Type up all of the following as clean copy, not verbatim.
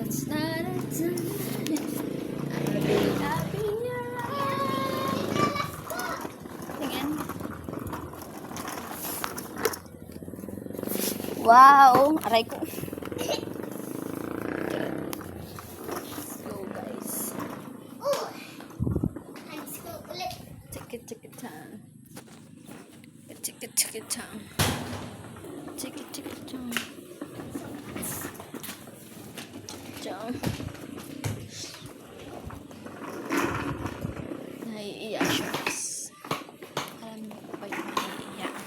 It's not a time. I'll be happy tingin. Wow! Aray ko. So guys. Chicka time. Chicka time. Chicka time. Chicka. Naiiyak siya guys. Alam niyo po ba yung naiiyak?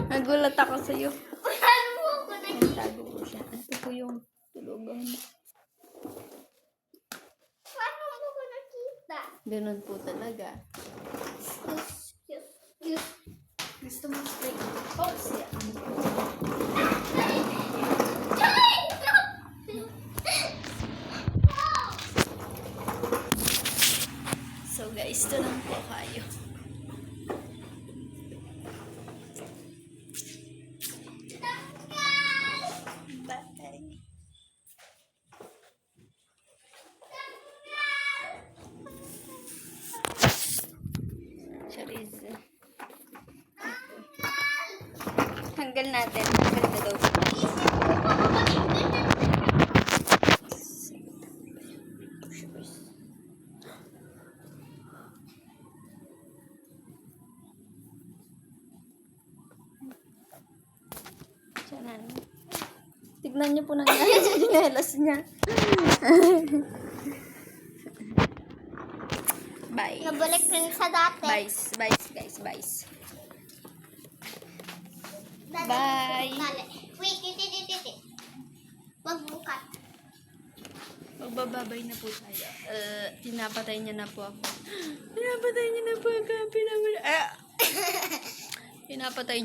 Nagulat ako sa'yo. Tago ko siya. Ito po yung tulugan. Paano mo ko nakita? Ganun po talaga. Gusto mo straight? Oh, siya. So guys, ito lang po kayo. Bye. Charis. Tanggal natin. Tanggal na daw. Tiyanan. Tignan niyo po nangyari sa ginelas niya. Bye. Nabalik rin sa dati. Bye. Bye guys. Bye. Bye. Wait, titi. Wag bukat. Magbababay na po tayo. Pinapatay niya na po ako. Pinapatay niya na po ako. Pinapatay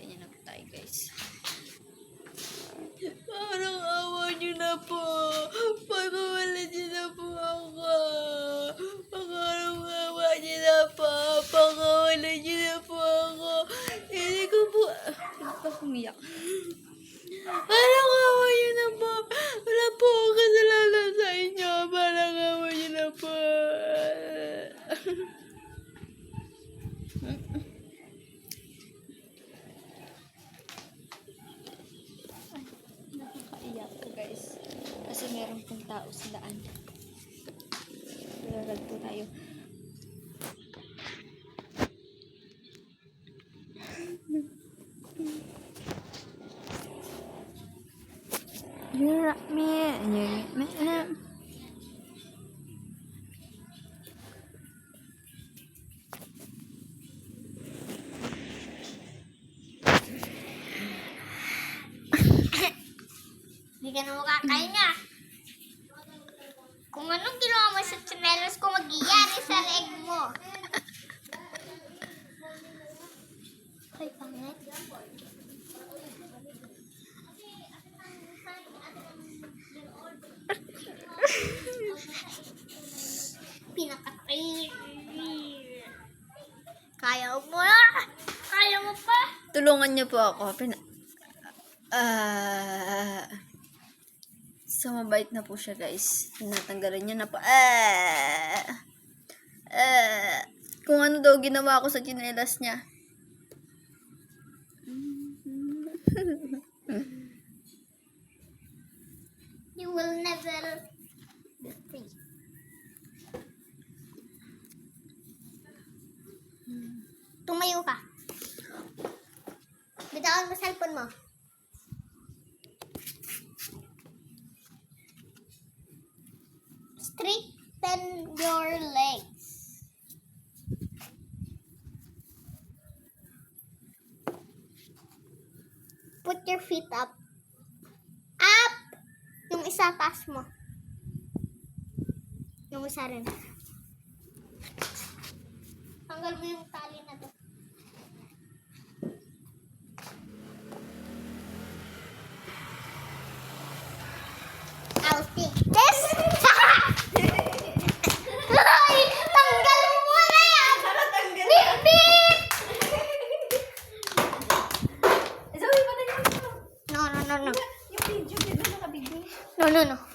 niya na po tayo, guys. Parang awa niyo na po. Pagkawalan niyo na po ako. Parang awa niyo na po. Pagkawalan niyo na po ako. Hindi ko po... Umiyak. Parang awa niyo na po. Wala po akong kasalanan sa inyo. Parang awa niyo na po. Nakakaiyak ko guys. Kasi meron pong tao sa daan. Lalagad po tayo. You're me. Hindi ka na makakain niya. Kung anong ginawa mo sa tsinelas ko, mag-iyari sa leg mo. Ay, pangit. Pinaka-tree. Kaya mo na. Kaya mo pa. Tulungan niyo po ako. So, mabait na po siya, guys. Tinatanggalan niya na po. Kung ano daw ginawa ko sa chinelas niya. You will never be free. Tumayo ka. Bitawan mo cellphone mo. Straighten your legs. Put your feet up. Yung isa, taas mo. Yung isa rin. Tanggal mo yung tali na to. Outing. Yes! Ay! Tanggal mo muna yan! Bit! Zoe, pa tayo. No. Yung video, di ba nakabigay? No.